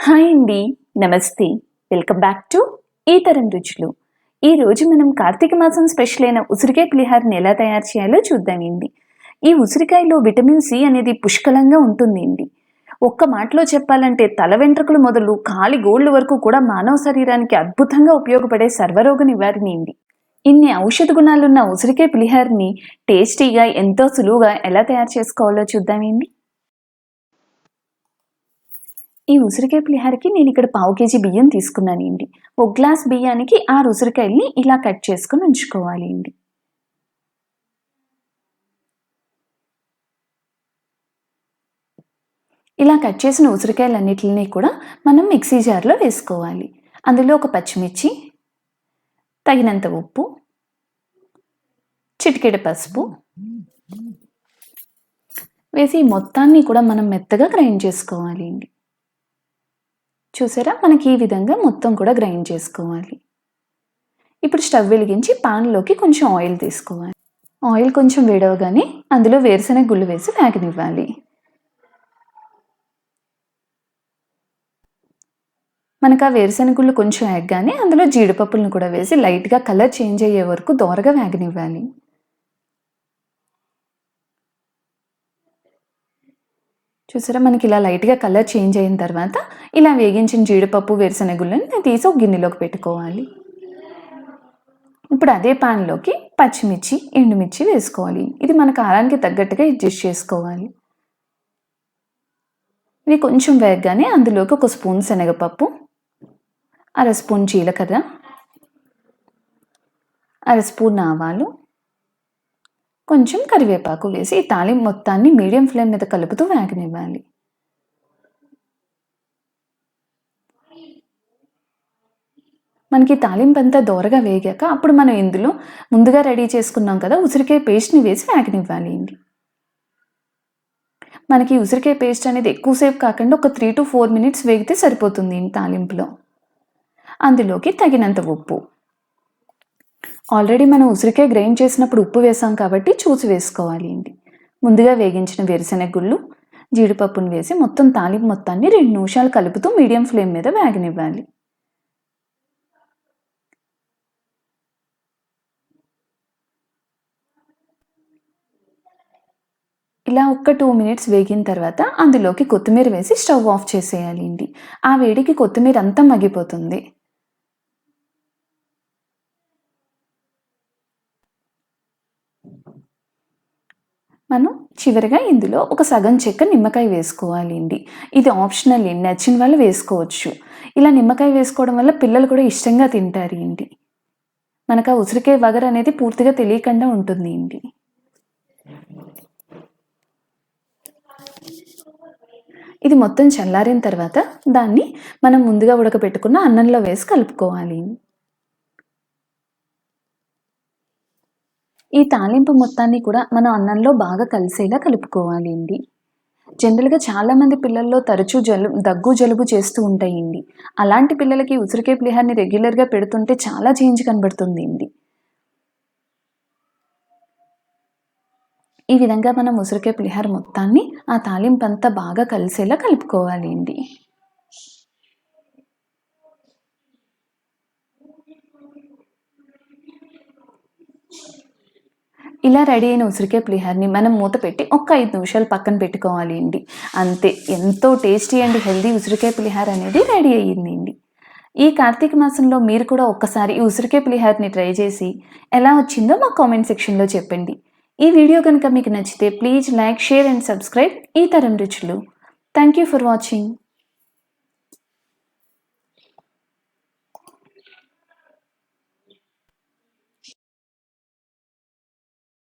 Hi అండి, నమస్తే. Welcome back to ఈతరం రుచులు. ఈరోజు మనం కార్తీక మాసం స్పెషల్ అయిన ఉసిరికాయ పులిహోరని ఎలా తయారు చేయాలో చూద్దామండి. ఈ ఉసిరికాయలో విటమిన్ సి అనేది పుష్కలంగా ఉంటుందండి. ఒక్క మాటలో చెప్పాలంటే తల వెంట్రుకలు మొదలు కాలి గోళ్ళు వరకు కూడా మానవ శరీరానికి అద్భుతంగా ఉపయోగపడే సర్వరోగ నివారణి అండి. ఇన్ని ఔషధ గుణాలున్న ఉసిరికాయ పులిహోరని టేస్టీగా ఎంతో సులువుగా ఎలా తయారు చేసుకోవాలో చూద్దామండి. ఈ ఉసిరికాయ పులిహోరకి నేను ఇక్కడ 1/2 కేజీ బియ్యం తీసుకున్నానండి. 1 గ్లాస్ బియ్యానికి 6 ఉసిరికాయల్ని ఇలా కట్ చేసుకొని ఉంచుకోవాలి అండి. ఇలా కట్ చేసిన ఉసిరికాయలన్నిటిని కూడా మనం మిక్సీ జార్లో వేసుకోవాలి. అందులో ఒక పచ్చిమిర్చి, తగినంత ఉప్పు, చిటికెడు పసుపు వేసి మొత్తాన్ని కూడా మనం మెత్తగా గ్రైండ్ చేసుకోవాలి అండి. చూసారా, మనకి ఈ విధంగా మొత్తం కూడా గ్రైండ్ చేసుకోవాలి. ఇప్పుడు స్టవ్ వెలిగించి పాన్లోకి కొంచెం ఆయిల్ తీసుకోవాలి. ఆయిల్ కొంచెం వేడవగానే అందులో వేరుశనగ గుళ్ళు వేసి వేగనివ్వాలి. మనకు ఆ వేరుశనగ గుళ్ళు కొంచెం వేగగానే అందులో జీడిపప్పులను కూడా వేసి లైట్గా కలర్ చేంజ్ అయ్యే వరకు దోరగా వేగనివ్వాలి. చూసారా, మనకి ఇలా లైట్గా కలర్ చేంజ్ అయిన తర్వాత ఇలా వేగించిన జీడిపప్పు వేరుశనగ గుళ్ళని తీసి ఒక గిన్నెలోకి పెట్టుకోవాలి. ఇప్పుడు అదే పాన్లోకి పచ్చిమిర్చి, ఎండుమిర్చి వేసుకోవాలి. ఇది మన కారానికి తగ్గట్టుగా అడ్జస్ట్ చేసుకోవాలి. ఇవి కొంచెం వేగగానే అందులోకి 1 స్పూన్ శనగపప్పు, 1/2 స్పూన్ జీలకర్ర, 1/2 స్పూన్ ఆవాలు, కొంచెం కరివేపాకు వేసి ఈ తాలింపు మొత్తాన్ని మీడియం ఫ్లేమ్ మీద కలుపుతూ వేగనివ్వాలి. మనకి తాలింపు అంతా దోరగా వేగాక అప్పుడు మనం ఇందులో ముందుగా రెడీ చేసుకున్నాం కదా ఉసిరికాయ పేస్ట్ని వేసి వేగనివ్వాలి. మనకి ఉసిరికాయ పేస్ట్ అనేది ఎక్కువసేపు కాకుండా ఒక 3 to 4 minutes వేగితే సరిపోతుంది తాలింపులో. అందులోకి తగినంత ఉప్పు. ఆల్రెడీ మనం ఉసిరికాయ గ్రైండ్ చేసినప్పుడు ఉప్పు వేసాం కాబట్టి చూసి వేసుకోవాలి. ముందుగా వేగించిన వేరుశనగ గుళ్ళు, జీడిపప్పును వేసి మొత్తం తాలింపు మొత్తాన్ని 2 నిమిషాలు కలుపుతూ మీడియం ఫ్లేమ్ మీద వేగనివ్వాలి. ఇలా ఒక్క 2 minutes వేగిన తర్వాత అందులోకి కొత్తిమీర వేసి స్టవ్ ఆఫ్ చేసేయాలి. ఆ వేడికి కొత్తిమీర అంతా మగ్గిపోతుంది. మనం చివరిగా ఇందులో ఒక సగం చెక్క నిమ్మకాయ వేసుకోవాలి. ఇది ఆప్షనల్, నచ్చిన వాళ్ళు వేసుకోవచ్చు. ఇలా నిమ్మకాయ వేసుకోవడం వల్ల పిల్లలు కూడా ఇష్టంగా తింటారు. మనకు ఆ ఉసిరికాయ వగరు అనేది పూర్తిగా తెలియకుండా ఉంటుంది. ఇది మొత్తం చల్లారిన తర్వాత దాన్ని మనం ముందుగా ఉడకబెట్టుకున్న అన్నంలో వేసి కలుపుకోవాలి. ఈ తాలింపు మొత్తాన్ని కూడా మనం అన్నంలో బాగా కలిసేలా కలుపుకోవాలి. జనరల్గా చాలామంది పిల్లల్లో తరచూ దగ్గు జలుబు చేస్తూ ఉంటాయి. అలాంటి పిల్లలకి ఉసిరికాయ పులిహోరని రెగ్యులర్గా పెడుతుంటే చాలా చేంజ్ కనబడుతుంది. ఈ విధంగా మనం ఉసిరికాయ పులిహోర మొత్తాన్ని ఆ తాలింపు అంతా బాగా కలిసేలా కలుపుకోవాలి. ఇలా రెడీ అయిన ఉసిరికాయ పులిహోరని మనం మూత పెట్టి ఒక 5 నిమిషాలు పక్కన పెట్టుకోవాలి. అంతే, ఎంతో టేస్టీ అండ్ హెల్దీ ఉసిరికాయ పులిహోర అనేది రెడీ అయ్యింది. ఈ కార్తీక మాసంలో మీరు కూడా ఒక్కసారి ఈ ఉసిరికాయ పులిహోరని ట్రై చేసి ఎలా వచ్చిందో మా కామెంట్ సెక్షన్లో చెప్పండి. ఈ వీడియో కనుక మీకు నచ్చితే please like, share and subscribe ఈతరం రుచులు. Thank you for watching.